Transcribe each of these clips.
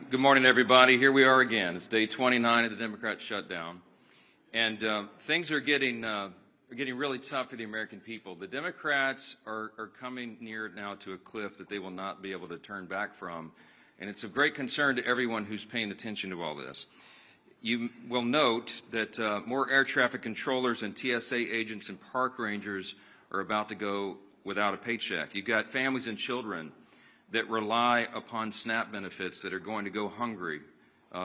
Good morning, everybody. Here we are again. It's day 29 of the Democrat shutdown, and things are getting really tough for the American people. The Democrats are coming near now to a cliff that they will not be able to turn back from, and it's of great concern to everyone who's paying attention to all this. You will note that more air traffic controllers and TSA agents and park rangers are about to go without a paycheck. You've got families and children that rely upon SNAP benefits that are going to go hungry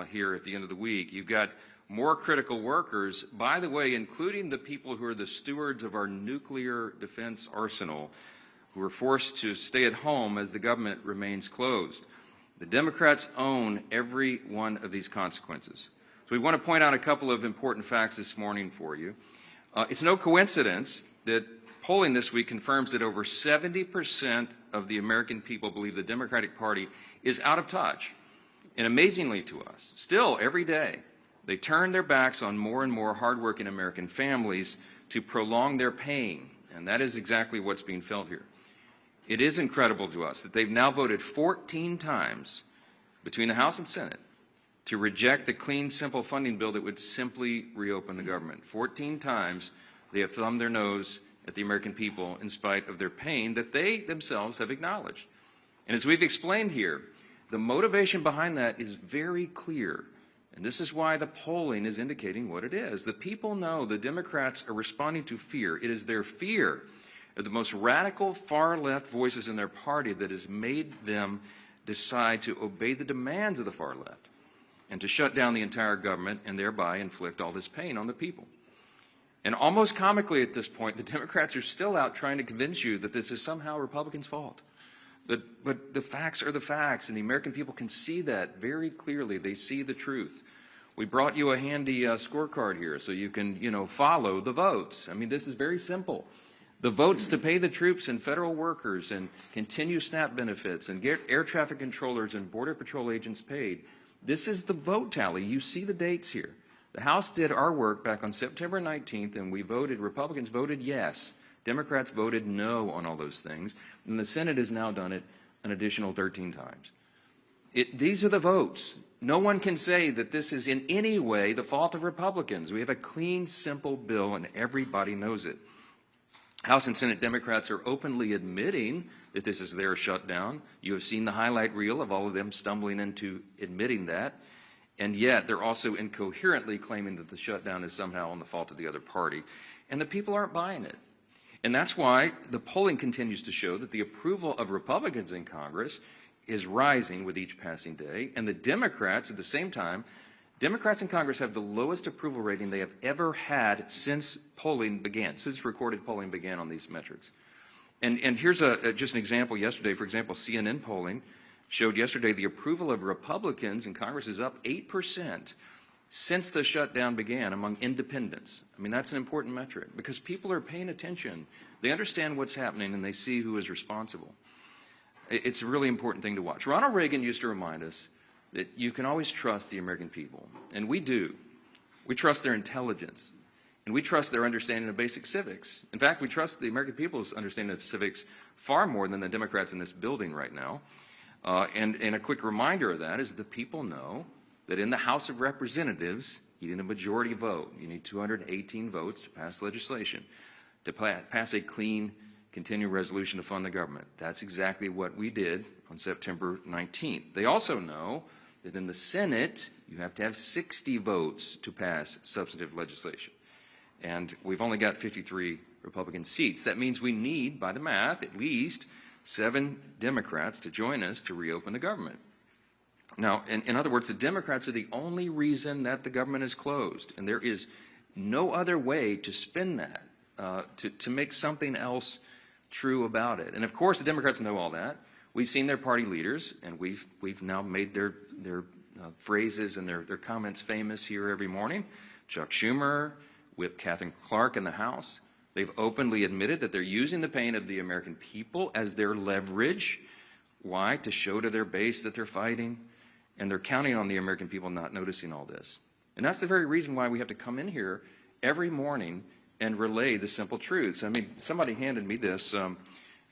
here at the end of the week. You've got more critical workers, by the way, including the people who are the stewards of our nuclear defense arsenal, who are forced to stay at home as the government remains closed. The Democrats own every one of these consequences. So we want to point out a couple of important facts this morning for you. It's no coincidence that polling this week confirms that over 70% of the American people believe the Democratic Party is out of touch. And amazingly to us, still every day, they turn their backs on more and more hardworking American families to prolong their pain. And that is exactly what's being felt here. It is incredible to us that they've now voted 14 times between the House and Senate to reject the clean, simple funding bill that would simply reopen the government. 14 times they have thumbed their nose at the American people in spite of their pain that they themselves have acknowledged. And as we've explained here, the motivation behind that is very clear. And this is why the polling is indicating what it is. The people know the Democrats are responding to fear. It is their fear of the most radical far-left voices in their party that has made them decide to obey the demands of the far left and to shut down the entire government and thereby inflict all this pain on the people. And almost comically at this point, the Democrats are still out trying to convince you that this is somehow Republicans' fault. But the facts are the facts, and the American people can see that very clearly. They see the truth. We brought you a handy scorecard here so you can, follow the votes. I mean, this is very simple. The votes to pay the troops and federal workers and continue SNAP benefits and get air traffic controllers and Border Patrol agents paid. This is the vote tally. You see the dates here. The House did our work back on September 19th, and we voted, Republicans voted yes. Democrats voted no on all those things. And the Senate has now done it an additional 13 times. These are the votes. No one can say that this is in any way the fault of Republicans. We have a clean, simple bill, and everybody knows it. House and Senate Democrats are openly admitting that this is their shutdown. You have seen the highlight reel of all of them stumbling into admitting that. And yet they're also incoherently claiming that the shutdown is somehow on the fault of the other party. And the people aren't buying it. And that's why the polling continues to show that the approval of Republicans in Congress is rising with each passing day. And the Democrats, at the same time, Democrats in Congress have the lowest approval rating they have ever had since polling began, since recorded polling began on these metrics. And here's just an example yesterday. For example, CNN polling showed yesterday the approval of Republicans in Congress is up 8% since the shutdown began among independents. I mean, that's an important metric because people are paying attention. They understand what's happening and they see who is responsible. It's a really important thing to watch. Ronald Reagan used to remind us that you can always trust the American people, and we do. We trust their intelligence, and we trust their understanding of basic civics. In fact, we trust the American people's understanding of civics far more than the Democrats in this building right now. And a quick reminder of that is the people know that in the House of Representatives, you need a majority vote. You need 218 votes to pass legislation, to pass a clean, continuing resolution to fund the government. That's exactly what we did on September 19th. They also know that in the Senate, you have to have 60 votes to pass substantive legislation. And we've only got 53 Republican seats. That means we need, by the math, at least 7 Democrats to join us to reopen the government. Now, in other words, the Democrats are the only reason that the government is closed, and there is no other way to spin that, to make something else true about it. And of course, the Democrats know all that. We've seen their party leaders, and we've now made their phrases and their comments famous here every morning. Chuck Schumer, Whip Catherine Clark in the House. They've openly admitted that they're using the pain of the American people as their leverage. Why? To show to their base that they're fighting. And they're counting on the American people not noticing all this. And that's the very reason why we have to come in here every morning and relay the simple truths. I mean, somebody handed me this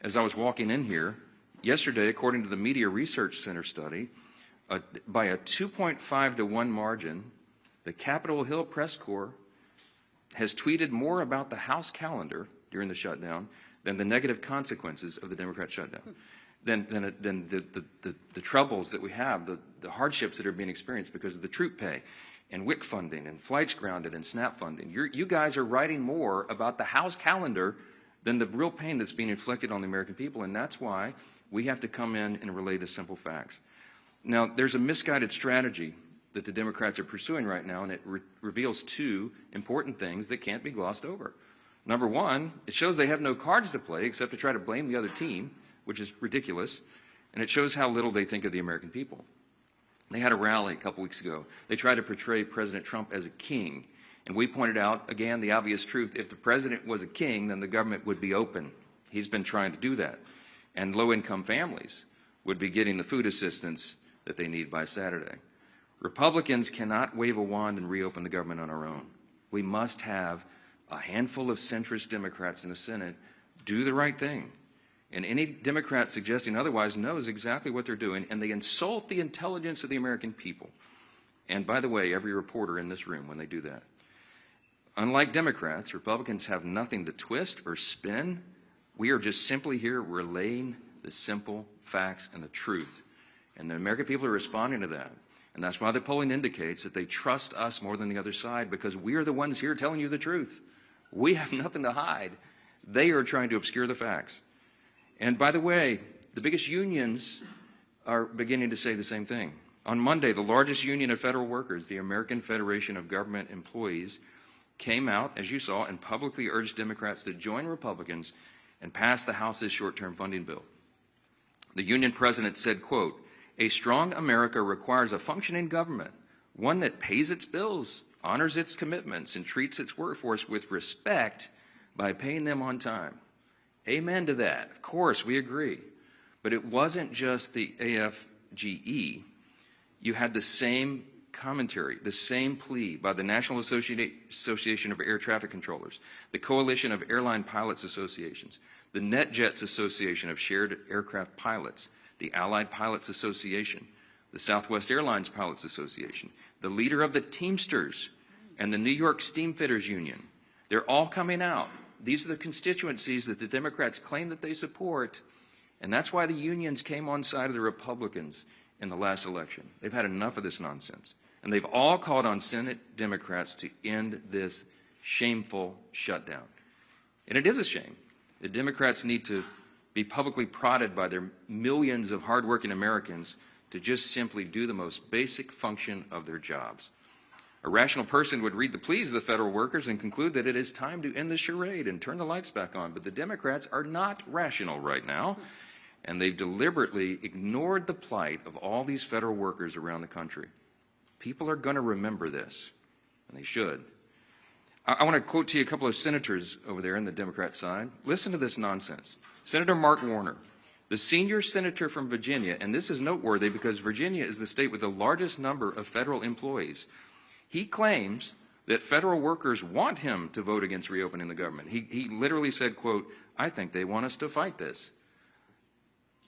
as I was walking in here. Yesterday, according to the Media Research Center study, by a 2.5 to 1 margin, the Capitol Hill Press Corps has tweeted more about the House calendar during the shutdown than the negative consequences of the Democrat shutdown, than the troubles that we have, the hardships that are being experienced because of the troop pay and WIC funding and flights grounded and SNAP funding. You guys are writing more about the House calendar than the real pain that's being inflicted on the American people, and that's why we have to come in and relay the simple facts. Now, there's a misguided strategy that the Democrats are pursuing right now, and it reveals two important things that can't be glossed over. Number one, it shows they have no cards to play except to try to blame the other team, which is ridiculous, and it shows how little they think of the American people. They had a rally a couple weeks ago. They tried to portray President Trump as a king, and we pointed out, again, the obvious truth. If the president was a king, then the government would be open. He's been trying to do that. And low-income families would be getting the food assistance that they need by Saturday. Republicans cannot wave a wand and reopen the government on our own. We must have a handful of centrist Democrats in the Senate do the right thing. And any Democrat suggesting otherwise knows exactly what they're doing, and they insult the intelligence of the American people. And by the way, every reporter in this room when they do that. Unlike Democrats, Republicans have nothing to twist or spin. We are just simply here relaying the simple facts and the truth. And the American people are responding to that. And that's why the polling indicates that they trust us more than the other side, because we are the ones here telling you the truth. We have nothing to hide. They are trying to obscure the facts. And by the way, the biggest unions are beginning to say the same thing. On Monday, the largest union of federal workers, the American Federation of Government Employees, came out, as you saw, and publicly urged Democrats to join Republicans and pass the House's short-term funding bill. The union president said, quote, "A strong America requires a functioning government, one that pays its bills, honors its commitments, and treats its workforce with respect by paying them on time." Amen to that. Of course, we agree. But it wasn't just the AFGE. You had the same commentary, the same plea by the National Association of Air Traffic Controllers, the Coalition of Airline Pilots Associations, the NetJets Association of Shared Aircraft Pilots, the Allied Pilots Association, the Southwest Airlines Pilots Association, the leader of the Teamsters, and the New York Steamfitters Union. They're all coming out. These are the constituencies that the Democrats claim that they support, and that's why the unions came on side of the Republicans in the last election. They've had enough of this nonsense, and they've all called on Senate Democrats to end this shameful shutdown. And it is a shame. The Democrats need to be publicly prodded by their millions of hardworking Americans to just simply do the most basic function of their jobs. A rational person would read the pleas of the federal workers and conclude that it is time to end the charade and turn the lights back on. But the Democrats are not rational right now, and they've deliberately ignored the plight of all these federal workers around the country. People are going to remember this, and they should. I want to quote to you a couple of senators over there on the Democrat side. Listen to this nonsense. Senator Mark Warner, the senior senator from Virginia, and this is noteworthy because Virginia is the state with the largest number of federal employees. He claims that federal workers want him to vote against reopening the government. He literally said, quote, "I think they want us to fight this."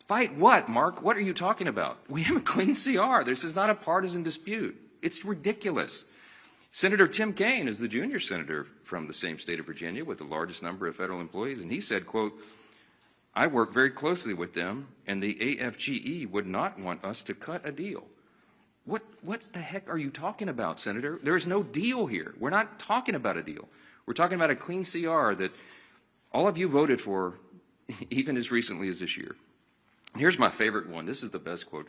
Fight what, Mark? What are you talking about? We have a clean CR. This is not a partisan dispute. It's ridiculous. Senator Tim Kaine is the junior senator from the same state of Virginia with the largest number of federal employees, and he said, quote, "I work very closely with them, and the AFGE would not want us to cut a deal." What the heck are you talking about, Senator? There is no deal here. We're not talking about a deal. We're talking about a clean CR that all of you voted for even as recently as this year. And here's my favorite one. This is the best quote.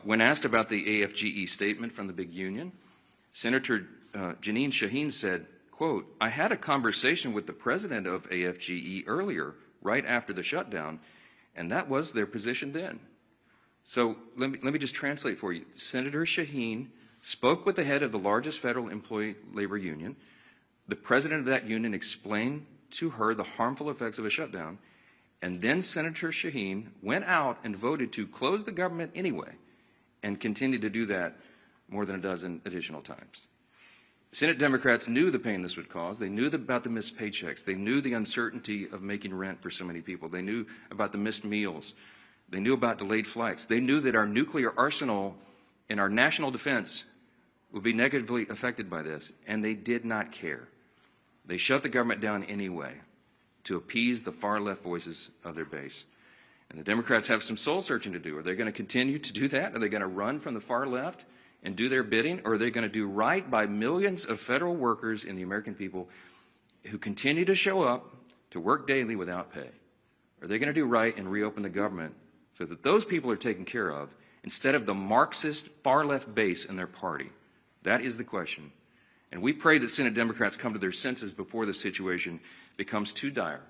When asked about the AFGE statement from the big union, Senator Jeanine Shaheen said, quote, "I had a conversation with the president of AFGE earlier, right after the shutdown, and that was their position then." So let me just translate for you. Senator Shaheen spoke with the head of the largest federal employee labor union. The president of that union explained to her the harmful effects of a shutdown, and then Senator Shaheen went out and voted to close the government anyway and continued to do that more than a dozen additional times. Senate Democrats knew the pain this would cause. They knew about the missed paychecks. They knew the uncertainty of making rent for so many people. They knew about the missed meals. They knew about delayed flights. They knew that our nuclear arsenal and our national defense would be negatively affected by this, and they did not care. They shut the government down anyway to appease the far-left voices of their base. And the Democrats have some soul-searching to do. Are they going to continue to do that? Are they going to run from the far left and do their bidding? Or are they going to do right by millions of federal workers and the American people who continue to show up to work daily without pay? Are they going to do right and reopen the government so that those people are taken care of instead of the Marxist far-left base in their party? That is the question. And we pray that Senate Democrats come to their senses before the situation becomes too dire.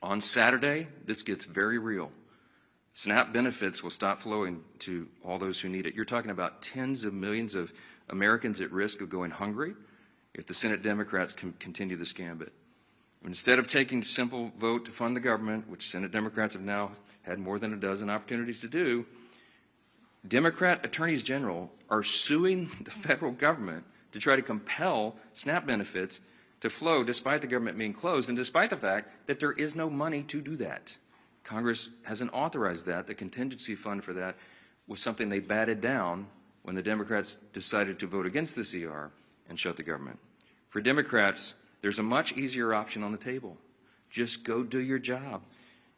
On Saturday, this gets very real. SNAP benefits will stop flowing to all those who need it. You're talking about tens of millions of Americans at risk of going hungry if the Senate Democrats can continue this gambit. Instead of taking a simple vote to fund the government, which Senate Democrats have now had more than a dozen opportunities to do, Democrat attorneys general are suing the federal government to try to compel SNAP benefits to flow despite the government being closed and despite the fact that there is no money to do that. Congress hasn't authorized that. The contingency fund for that was something they batted down when the Democrats decided to vote against the CR and shut the government. For Democrats, there's a much easier option on the table. Just go do your job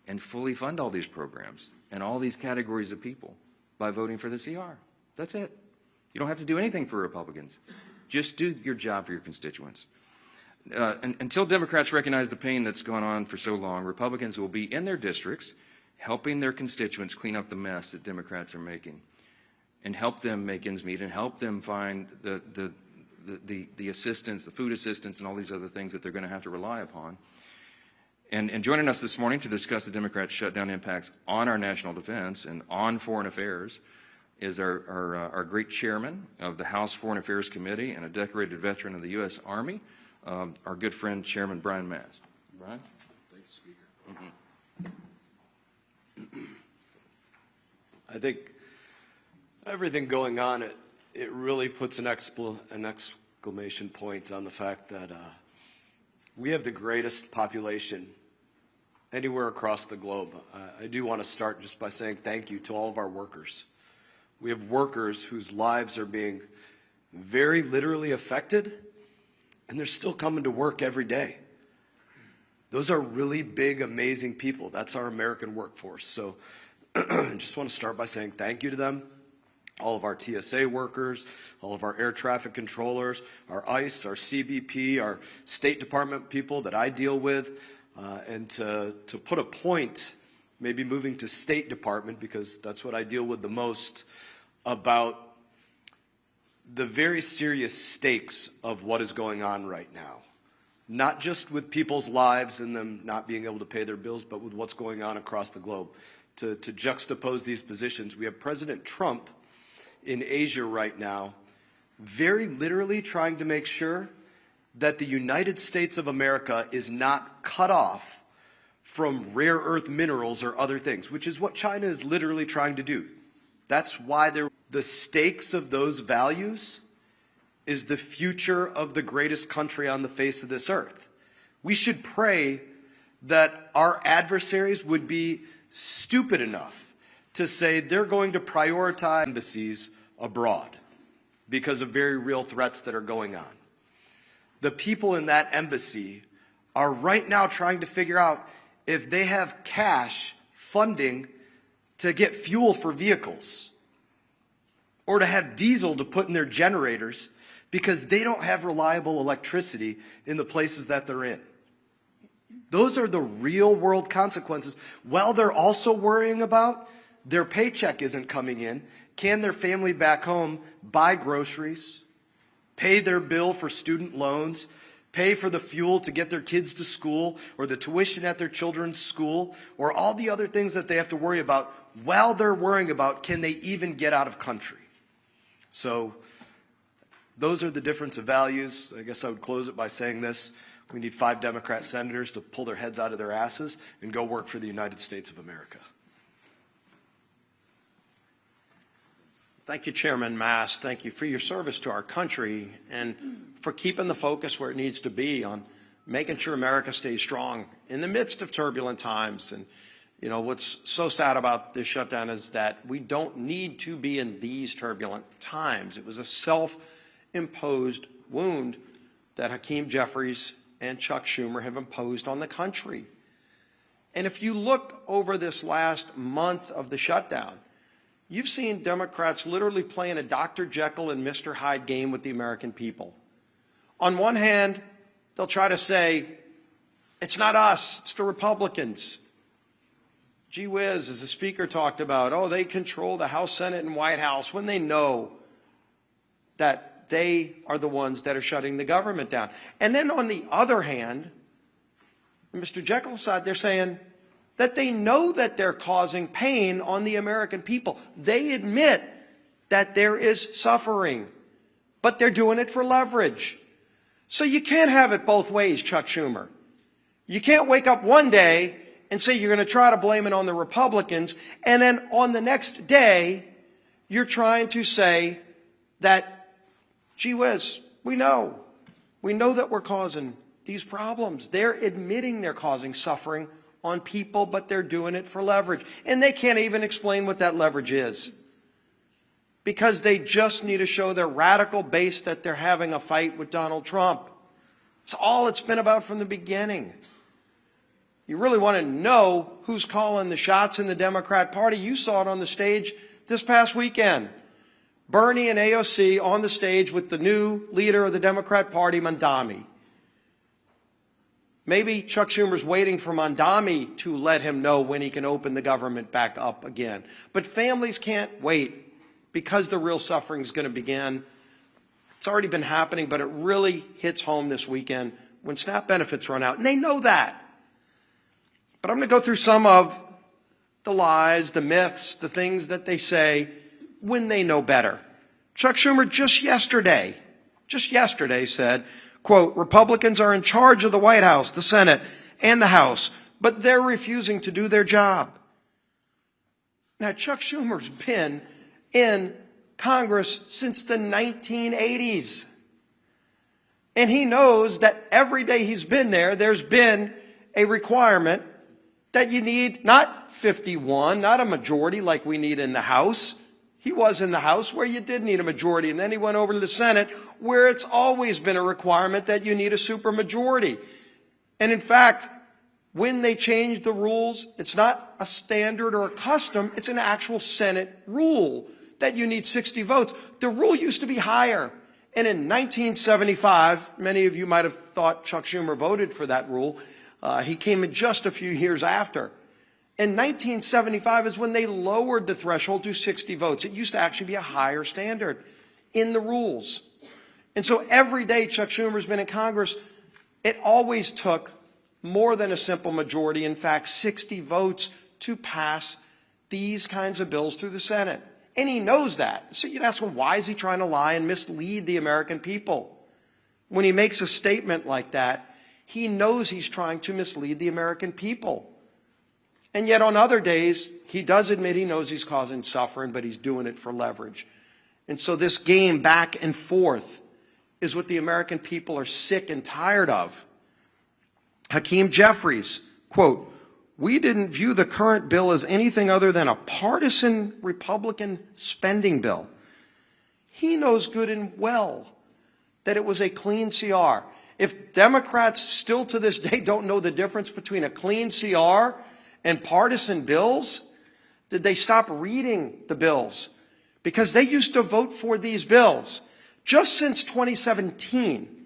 and fully fund all these programs and all these categories of people by voting for the CR. That's it. You don't have to do anything for Republicans. Just do your job for your constituents. Until Democrats recognize the pain that's gone on for so long, Republicans will be in their districts helping their constituents clean up the mess that Democrats are making and help them make ends meet and help them find the assistance, the food assistance, and all these other things that they're going to have to rely upon. And joining us this morning to discuss the Democrats' shutdown impacts on our national defense and on foreign affairs is our great chairman of the House Foreign Affairs Committee and a decorated veteran of the U.S. Army, our good friend, Chairman Brian Mast. Brian? Thank you, Speaker. I think everything going on, it really puts an exclamation point on the fact that we have the greatest population anywhere across the globe. I do want to start just by saying thank you to all of our workers. We have workers whose lives are being very literally affected, and they're still coming to work every day. Those are really big, amazing people. That's our American workforce. So I just want to start by saying thank you to them, all of our TSA workers, all of our air traffic controllers, our ICE, our CBP, our State Department people that I deal with, and to put a point, maybe moving to State Department because that's what I deal with the most, about the very serious stakes of what is going on right now. Not just with people's lives and them not being able to pay their bills, but with what's going on across the globe. To juxtapose these positions, we have President Trump in Asia right now, very literally trying to make sure that the United States of America is not cut off from rare earth minerals or other things, which is what China is literally trying to do. That's why the stakes of those values is the future of the greatest country on the face of this earth. We should pray that our adversaries would be stupid enough to say they're going to prioritize embassies abroad because of very real threats that are going on. The people in that embassy are right now trying to figure out if they have cash funding to get fuel for vehicles or to have diesel to put in their generators because they don't have reliable electricity in the places that they're in. Those are the real world consequences. While they're also worrying about their paycheck isn't coming in, can their family back home buy groceries, pay their bill for student loans, pay for the fuel to get their kids to school or the tuition at their children's school or all the other things that they have to worry about while they're worrying about can they even get out of country. So those are the difference of values. I guess I would close it by saying this. We need 5 Democrat senators to pull their heads out of their asses and go work for the United States of America. Thank you, Chairman Mast. Thank you for your service to our country and for keeping the focus where it needs to be on making sure America stays strong in the midst of turbulent times. And You know, what's so sad about this shutdown is that we don't need to be in these turbulent times. It was a self-imposed wound that Hakeem Jeffries and Chuck Schumer have imposed on the country. And if you look over this last month of the shutdown, you've seen Democrats literally playing a Dr. Jekyll and Mr. Hyde game with the American people. On one hand, they'll try to say, it's not us, it's the Republicans. Gee whiz, as the speaker talked about, oh, they control the House, Senate, and White House when they know that they are the ones that are shutting the government down. And then on the other hand, Mr. Jekyll's side, they're saying that they know that they're causing pain on the American people. They admit that there is suffering, but they're doing it for leverage. So you can't have it both ways, Chuck Schumer. You can't wake up one day and say you're going to try to blame it on the Republicans, and then on the next day, you're trying to say that, gee whiz, we know that we're causing these problems. They're admitting they're causing suffering on people, but they're doing it for leverage. And they can't even explain what that leverage is, because they just need to show their radical base that they're having a fight with Donald Trump. It's all it's been about from the beginning. You really want to know who's calling the shots in the Democrat Party? You saw it on the stage this past weekend. Bernie and AOC on the stage with the new leader of the Democrat Party, Mandami. Maybe Chuck Schumer's waiting for Mandami to let him know when he can open the government back up again. But families can't wait, because the real suffering is going to begin. It's already been happening, but it really hits home this weekend when SNAP benefits run out. And they know that. But I'm going to go through some of the lies, the myths, the things that they say when they know better. Chuck Schumer just yesterday said, quote, Republicans are in charge of the White House, the Senate, and the House, but they're refusing to do their job. Now, Chuck Schumer's been in Congress since the 1980s. And he knows that every day he's been there, there's been a requirement that you need not 51, not a majority like we need in the House. He was in the House where you did need a majority, and then he went over to the Senate where it's always been a requirement that you need a supermajority. And in fact, when they changed the rules, it's not a standard or a custom, it's an actual Senate rule that you need 60 votes. The rule used to be higher. And in 1975, many of you might have thought Chuck Schumer voted for that rule. He came in just a few years after. In 1975 is when they lowered the threshold to 60 votes. It used to actually be a higher standard in the rules. And so every day Chuck Schumer's been in Congress, it always took more than a simple majority, in fact, 60 votes to pass these kinds of bills through the Senate. And he knows that. So you'd ask him, why is he trying to lie and mislead the American people? When he makes a statement like that, he knows he's trying to mislead the American people. And yet on other days, he does admit he knows he's causing suffering, but he's doing it for leverage. And so this game back and forth is what the American people are sick and tired of. Hakeem Jeffries, quote, we didn't view the current bill as anything other than a partisan Republican spending bill. He knows good and well that it was a clean CR. If Democrats still to this day don't know the difference between a clean CR and partisan bills, did they stop reading the bills? Because they used to vote for these bills just since 2017.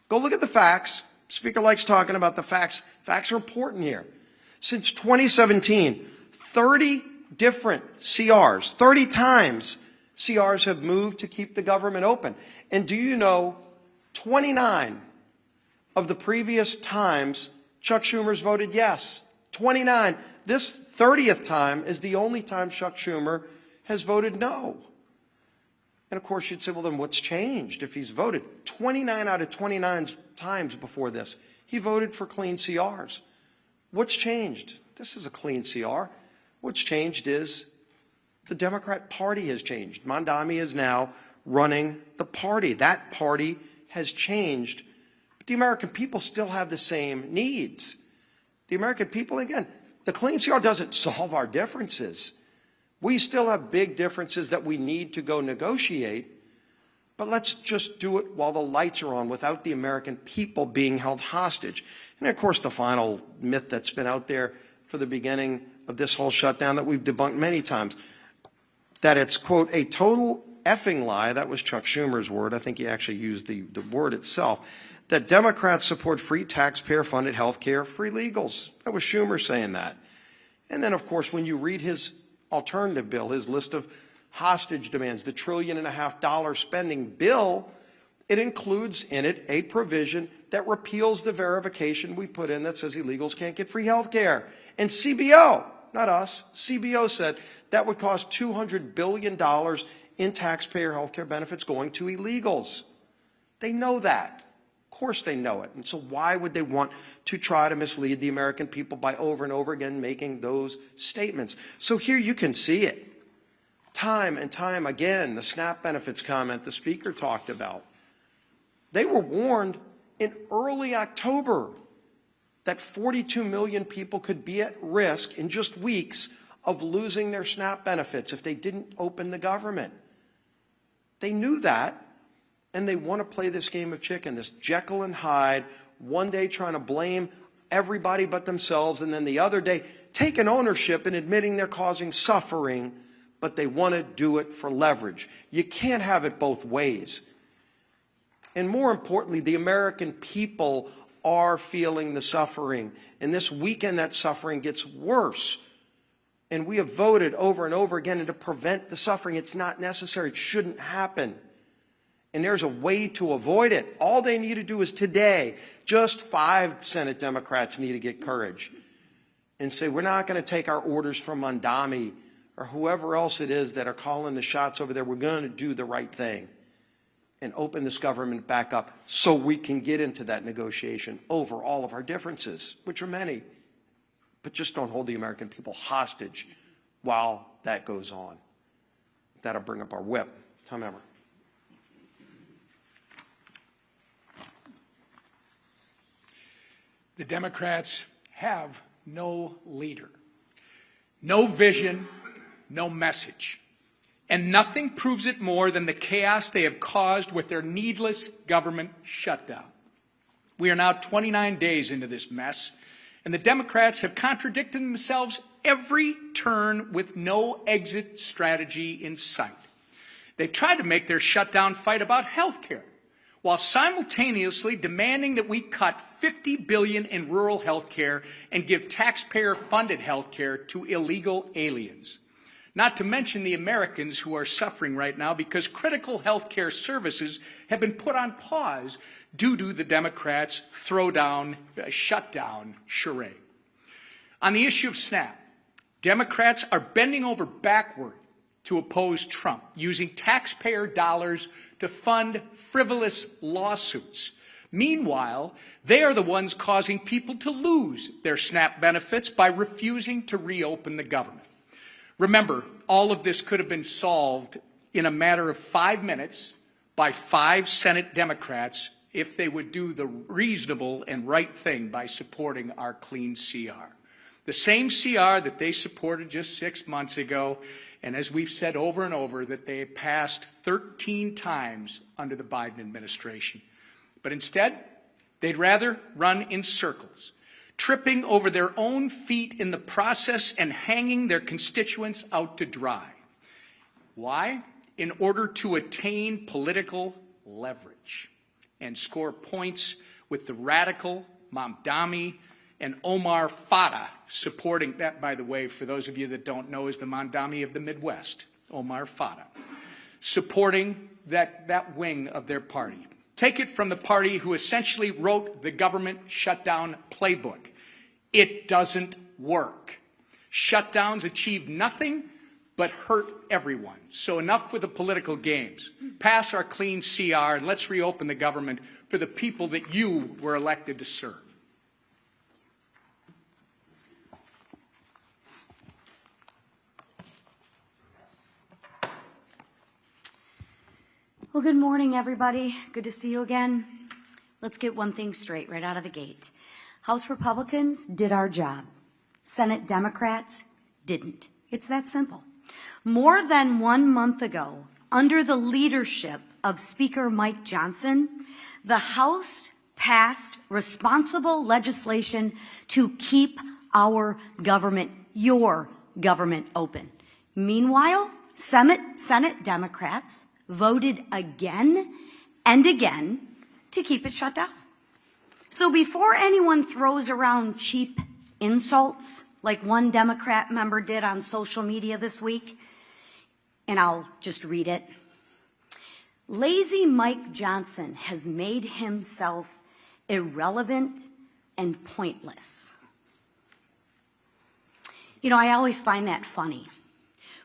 Go look at the facts. Speaker likes talking about the facts. Facts are important here. Since 2017, 30 different CRs, 30 times CRs have moved to keep the government open. And do you know 29 of the previous times Chuck Schumer's voted yes? 29. This 30th time is the only time Chuck Schumer has voted no. And of course you'd say, well, then what's changed if he's voted? 29 out of 29 times before this, he voted for clean CRs. What's changed? This is a clean CR. What's changed is the Democrat Party has changed. Mandami is now running the party. That party has changed. But the American people still have the same needs. The American people, again, The clean CR doesn't solve our differences. We still have big differences that we need to go negotiate, but let's just do it while the lights are on without the American people being held hostage. And of course, the final myth that's been out there for the beginning of this whole shutdown that we've debunked many times, that it's, quote, a total effing lie, that was Chuck Schumer's word, I think he actually used the word itself, that Democrats support free taxpayer-funded health care, free legals. That was Schumer saying that. And then, of course, when you read his alternative bill, his list of hostage demands, the $1.5 trillion spending bill, it includes in it a provision that repeals the verification we put in that says illegals can't get free health care. And CBO, not us, CBO said that would cost $200 billion in taxpayer health care benefits going to illegals. They know that. Of course they know it. And so why would they want to try to mislead the American people by over and over again making those statements? So here you can see it. Time and time again, the SNAP benefits comment the speaker talked about. They were warned in early October that 42 million people could be at risk in just weeks of losing their SNAP benefits if they didn't open the government. They knew that, and they want to play this game of chicken, this Jekyll and Hyde, one day trying to blame everybody but themselves, and then the other day taking ownership and admitting they're causing suffering, but they want to do it for leverage. You can't have it both ways. And more importantly, the American people are feeling the suffering. And this weekend, that suffering gets worse. And we have voted over and over again to prevent the suffering. It's not necessary. It shouldn't happen. And there's a way to avoid it. All they need to do is today, just 5 Senate Democrats need to get courage and say, we're not going to take our orders from Mondami or whoever else it is that are calling the shots over there. We're going to do the right thing and open this government back up so we can get into that negotiation over all of our differences, which are many. But just don't hold the American people hostage while that goes on. That'll bring up our whip. Tom Emmer. The Democrats have no leader, no vision, no message. And nothing proves it more than the chaos they have caused with their needless government shutdown. We are now 29 days into this mess, and the Democrats have contradicted themselves every turn with no exit strategy in sight. They've tried to make their shutdown fight about health care, while simultaneously demanding that we cut $50 billion in rural health care and give taxpayer-funded health care to illegal aliens. Not to mention the Americans who are suffering right now because critical health care services have been put on pause due to the Democrats' shutdown charade. On the issue of SNAP, Democrats are bending over backward to oppose Trump, using taxpayer dollars to fund frivolous lawsuits. Meanwhile, they are the ones causing people to lose their SNAP benefits by refusing to reopen the government. Remember, all of this could have been solved in a matter of 5 minutes by 5 Senate Democrats if they would do the reasonable and right thing by supporting our clean CR. The same CR that they supported just 6 months ago, and as we've said over and over, that they passed 13 times under the Biden administration. But instead, they'd rather run in circles, tripping over their own feet in the process and hanging their constituents out to dry. Why? In order to attain political leverage and score points with the radical Mamdani and Omar Fata supporting that, by the way, for those of you that don't know, is the Mamdani of the Midwest, Omar Fata, supporting that wing of their party. Take it from the party who essentially wrote the government shutdown playbook. It doesn't work. Shutdowns achieve nothing but hurt everyone. So enough with the political games. Pass our clean CR and let's reopen the government for the people that you were elected to serve. Well, good morning, everybody. Good to see you again. Let's get one thing straight right out of the gate. House Republicans did our job. Senate Democrats didn't. It's that simple. More than 1 month ago, under the leadership of Speaker Mike Johnson, the House passed responsible legislation to keep our government, your government, open. Meanwhile, Senate Democrats voted again and again to keep it shut down. So before anyone throws around cheap insults like one Democrat member did on social media this week, and I'll just read it. Lazy Mike Johnson has made himself irrelevant and pointless. You know, I always find that funny.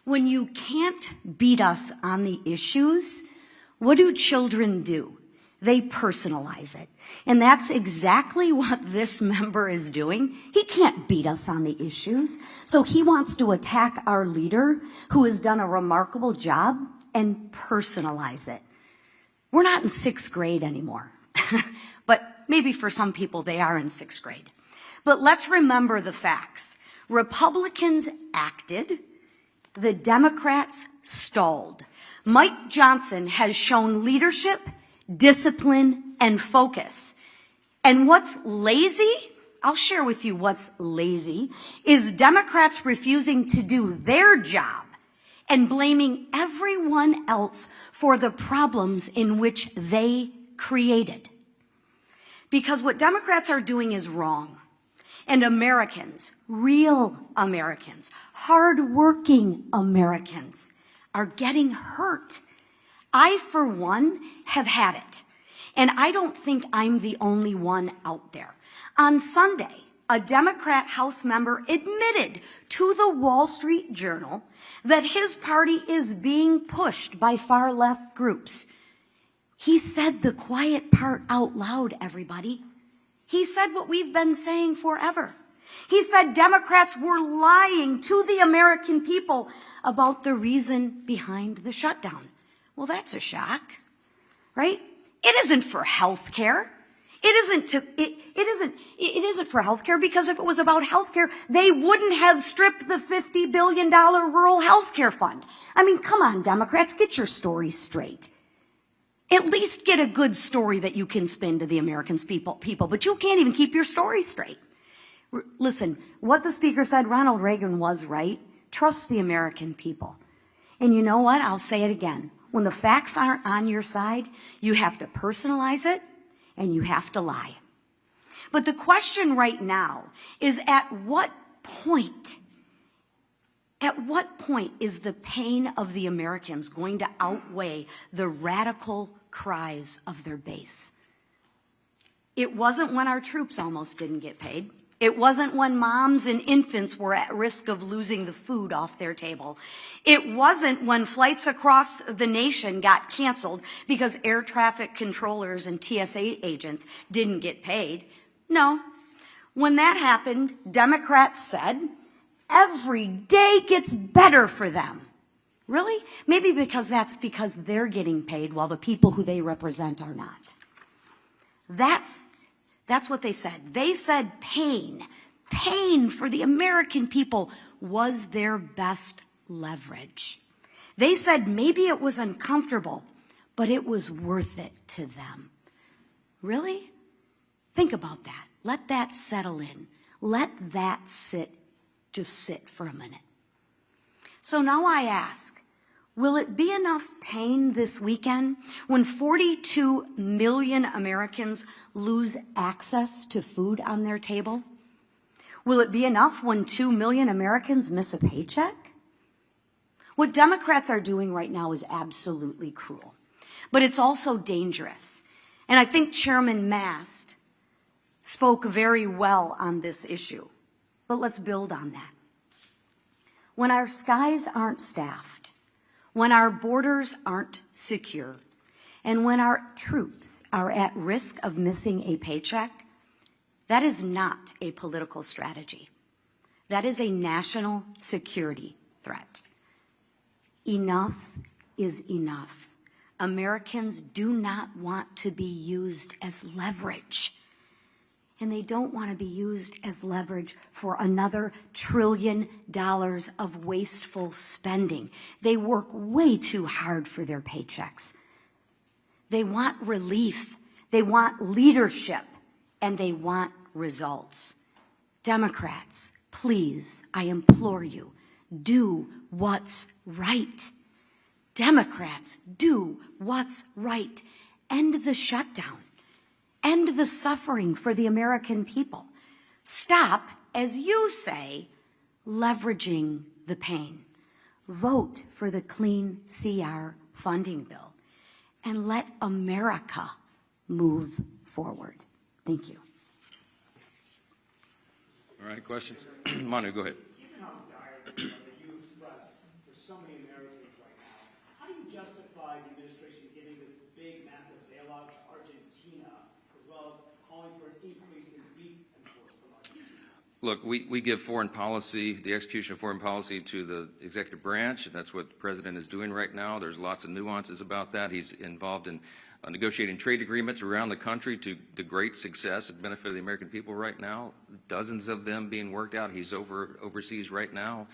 When you can't beat us on the issues, what do children do? They personalize it. And that's exactly what this member is doing. He can't beat us on the issues. So he wants to attack our leader, who has done a remarkable job, and personalize it. We're not in 6th grade anymore. But maybe for some people they are in 6th grade. But let's remember the facts. Republicans acted. The Democrats stalled. Mike Johnson has shown leadership, discipline, and focus. And what's lazy, I'll share with you what's lazy, is Democrats refusing to do their job and blaming everyone else for the problems in which they created. Because what Democrats are doing is wrong. And Americans, real Americans, hardworking Americans, are getting hurt. I, for one, have had it. And I don't think I'm the only one out there. On Sunday, a Democrat House member admitted to the Wall Street Journal that his party is being pushed by far-left groups. He said the quiet part out loud, everybody. He said what we've been saying forever. He said Democrats were lying to the American people about the reason behind the shutdown. Well, that's a shock, right? It isn't for health care. It isn't for health care, because if it was about health care, they wouldn't have stripped the $50 billion rural health care fund. I mean, come on, Democrats, get your story straight. At least get a good story that you can spin to the American people, but you can't even keep your story straight. Listen, what the speaker said, Ronald Reagan was right. Trust the American people. And you know what? I'll say it again. When the facts aren't on your side, you have to personalize it and you have to lie. But the question right now is, at what point is the pain of the Americans going to outweigh the radical cries of their base? It wasn't when our troops almost didn't get paid. It wasn't when moms and infants were at risk of losing the food off their table. It wasn't when flights across the nation got canceled because air traffic controllers and TSA agents didn't get paid. No. When that happened, Democrats said, every day gets better for them. Really? Maybe because they're getting paid while the people who they represent are not. That's what they said. They said pain for the American people was their best leverage. They said maybe it was uncomfortable, but it was worth it to them. Really? Think about that. Let that settle in. Let that just sit for a minute. So now I ask, will it be enough pain this weekend when 42 million Americans lose access to food on their table? Will it be enough when 2 million Americans miss a paycheck? What Democrats are doing right now is absolutely cruel, but it's also dangerous. And I think Chairman Mast spoke very well on this issue, but let's build on that. When our skies aren't staffed, when our borders aren't secure, and when our troops are at risk of missing a paycheck, that is not a political strategy. That is a national security threat. Enough is enough. Americans do not want to be used as leverage. and they don't want to be used as leverage for another $1 trillion of wasteful spending. They work way too hard for their paychecks. They want relief, they want leadership, and they want results. Democrats, please, I implore you, do what's right. Democrats, do what's right. End the shutdown. End the suffering for the American people. Stop, as you say, leveraging the pain. Vote for the Clean CR funding bill and let America move forward. Thank you. All right, questions? Manu, go ahead. Given how dire that you expressed for so many Americans right now, how do you justify the administration giving this big, massive bailout to Argentina, as well as calling for an increase in beef imports from Argentina? Look, we give foreign policy, the execution of foreign policy to the executive branch, and that's what the president is doing right now. There's lots of nuances about that. He's involved in negotiating trade agreements around the country to the great success and benefit of the American people right now. Dozens of them being worked out. He's overseas right now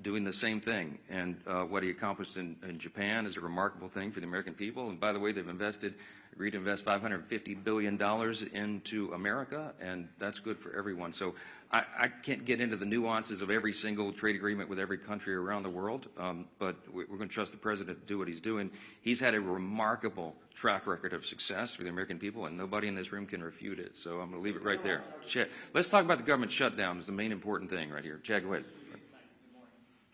doing the same thing. And what he accomplished in Japan is a remarkable thing for the American people. And by the way, they've agreed to invest $550 billion into America, and that's good for everyone. So I can't get into the nuances of every single trade agreement with every country around the world, but we're going to trust the president to do what he's doing. He's had a remarkable track record of success for the American people, and nobody in this room can refute it. So I'm going to leave it right there. Chad, let's talk about the government shutdown. It's the main important thing right here. Chad, go ahead.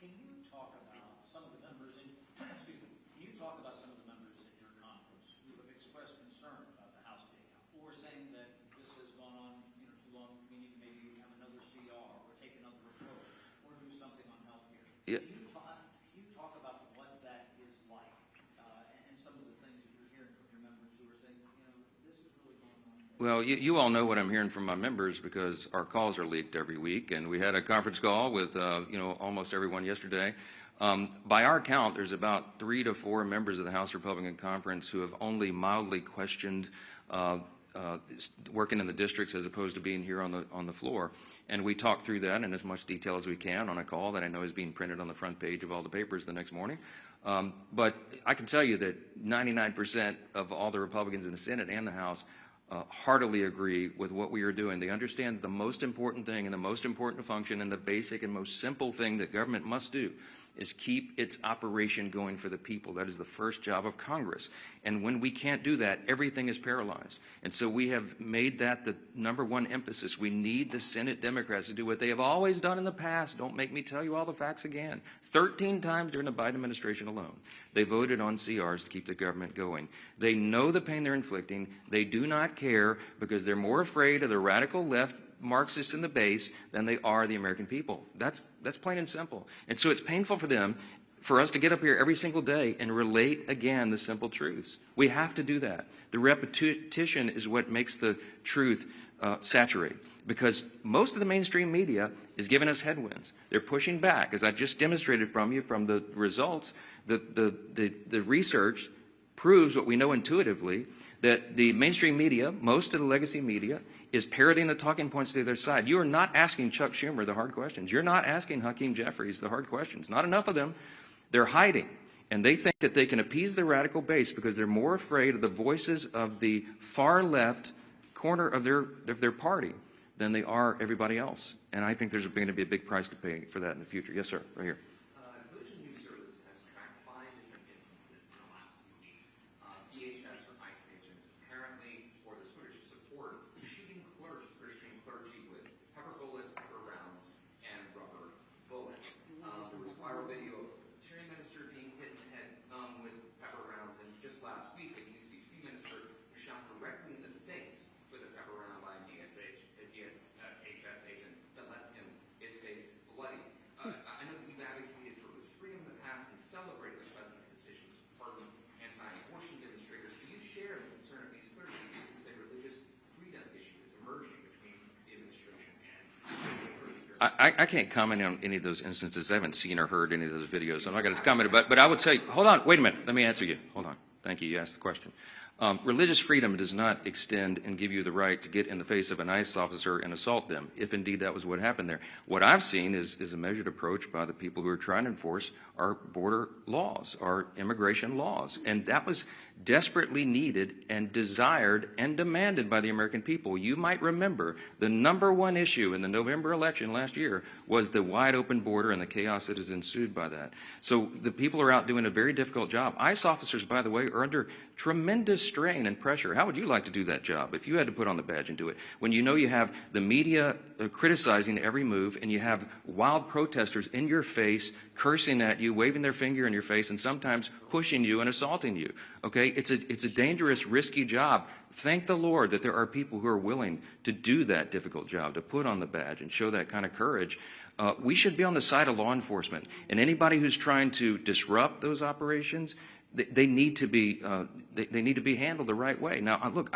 Can you talk about some of the members in, excuse me, can you talk about some of the members in your conference who have expressed concern about the House being out, or saying that this has gone on, too long, we need to maybe have another CR or take another approach or do something on health care? Yeah. Can you talk about what that is like and some of the things that you're hearing from your members who are saying, this is really going on? Well, you all know what I'm hearing from my members because our calls are leaked every week, and we had a conference call with almost everyone yesterday. By our count, there's about 3 to 4 members of the House Republican Conference who have only mildly questioned working in the districts as opposed to being here on the floor. And we talked through that in as much detail as we can on a call that I know is being printed on the front page of all the papers the next morning. But I can tell you that 99% of all the Republicans in the Senate and the House heartily agree with what we are doing. They understand the most important thing and the most important function and the basic and most simple thing that government must do is keep its operation going for the people. That is the first job of Congress. And when we can't do that, everything is paralyzed. And so we have made that the #1 emphasis. We need the Senate Democrats to do what they have always done in the past. Don't make me tell you all the facts again. 13 times during the Biden administration alone, they voted on CRs to keep the government going. They know the pain they're inflicting. They do not care because they're more afraid of the radical left Marxists in the base than they are the American people. That's plain and simple. And so it's painful for them, for us to get up here every single day and relate again the simple truths. We have to do that. The repetition is what makes the truth saturate, because most of the mainstream media is giving us headwinds. They're pushing back, as I just demonstrated from you from the results. The research proves what we know intuitively, that the mainstream media, most of the legacy media, is parroting the talking points to their side. You are not asking Chuck Schumer the hard questions. You're not asking Hakeem Jeffries the hard questions. Not enough of them. They're hiding. And they think that they can appease the radical base because they're more afraid of the voices of the far left corner of their party than they are everybody else. And I think there's going to be a big price to pay for that in the future. Yes, sir. Right here. Religion News Service has tracked 5 different instances in the last few weeks. DHS or ICE agents apparently, or the Swedish support, shooting Christian clergy with pepper bullets, pepper rounds, and rubber bullets. There was viral video of a Presbyterian minister being hit in the head with pepper rounds, and just last week, a UCC minister was shot directly in the face with a pepper round by a DHS agent that left his face bloody. I know that you've advocated for religious freedom in the past and celebrated the president's decision to pardon anti-abortion demonstrators. Do you share the concern of these clergy? This is a religious freedom issue that's emerging between the administration and clergy. I can't comment on any of those instances. I haven't seen or heard any of those videos. So I'm not going to comment. But I would say, hold on, wait a minute. Let me answer you. Hold on. Thank you. You asked the question. Religious freedom does not extend and give you the right to get in the face of an ICE officer and assault them, if indeed that was what happened there. What I've seen is a measured approach by the people who are trying to enforce our border laws, our immigration laws. And that was desperately needed and desired and demanded by the American people. You might remember the #1 issue in the November election last year was the wide open border and the chaos that has ensued by that. So the people are out doing a very difficult job. ICE officers, by the way, are under tremendous strain and pressure. How would you like to do that job if you had to put on the badge and do it? When you know you have the media criticizing every move and you have wild protesters in your face, cursing at you, waving their finger in your face, and sometimes pushing you and assaulting you. Okay? It's a dangerous, risky job. Thank the Lord that there are people who are willing to do that difficult job, to put on the badge and show that kind of courage. We should be on the side of law enforcement. And anybody who's trying to disrupt those operations, they need to be handled the right way. Now, look,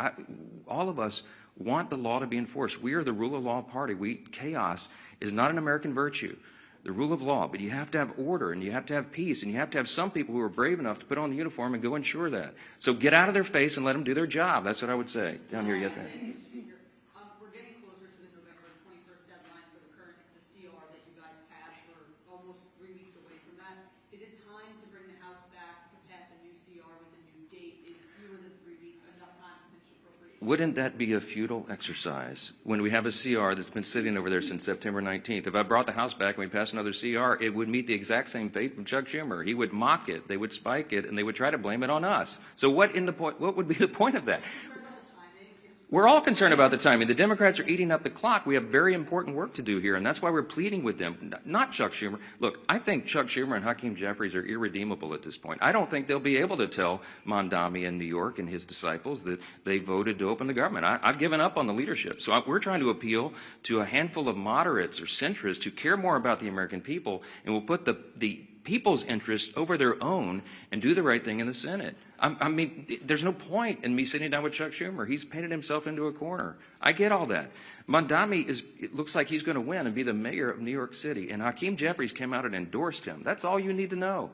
all of us want the law to be enforced. We are the rule of law party. Chaos is not an American virtue, the rule of law. But you have to have order, and you have to have peace, and you have to have some people who are brave enough to put on the uniform and go ensure that. So get out of their face and let them do their job. That's what I would say. Down here, yes, ma'am. We're getting closer to the November 21st deadline for the CR that you guys passed. We're almost 3 weeks away from that. Is it time to bring the House back to pass a new CR with a new date? Is fewer than 3 weeks enough time to finish appropriations? Wouldn't that be a futile exercise when we have a CR that's been sitting over there since September 19th? If I brought the House back and we passed another CR, it would meet the exact same fate from Chuck Schumer. He would mock it, they would spike it, and they would try to blame it on us. So what would be the point of that? We're all concerned about the timing. The Democrats are eating up the clock. We have very important work to do here, and that's why we're pleading with them, not Chuck Schumer. Look, I think Chuck Schumer and Hakeem Jeffries are irredeemable at this point. I don't think they'll be able to tell Mondami in New York and his disciples that they voted to open the government. I've given up on the leadership. So we're trying to appeal to a handful of moderates or centrists who care more about the American people and will put the people's interests over their own and do the right thing in the Senate. I mean, there's no point in me sitting down with Chuck Schumer. He's painted himself into a corner. I get all that. Mondami it looks like he's going to win and be the mayor of New York City. And Hakeem Jeffries came out and endorsed him. That's all you need to know.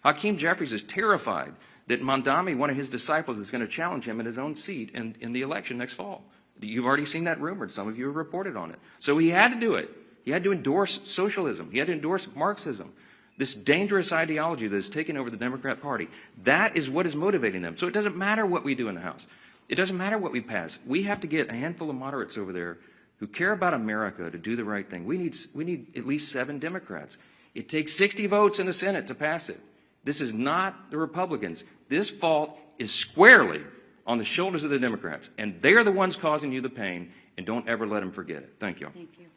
Hakeem Jeffries is terrified that Mondami, one of his disciples, is going to challenge him in his own seat in the election next fall. You've already seen that rumored. Some of you have reported on it. So he had to do it. He had to endorse socialism. He had to endorse Marxism. This dangerous ideology that has taken over the Democrat Party, that is what is motivating them. So it doesn't matter what we do in the House. It doesn't matter what we pass. We have to get a handful of moderates over there who care about America to do the right thing. We need at least 7 Democrats. It takes 60 votes in the Senate to pass it. This is not the Republicans. This fault is squarely on the shoulders of the Democrats, and they're the ones causing you the pain, and don't ever let them forget it. Thank you. Thank you.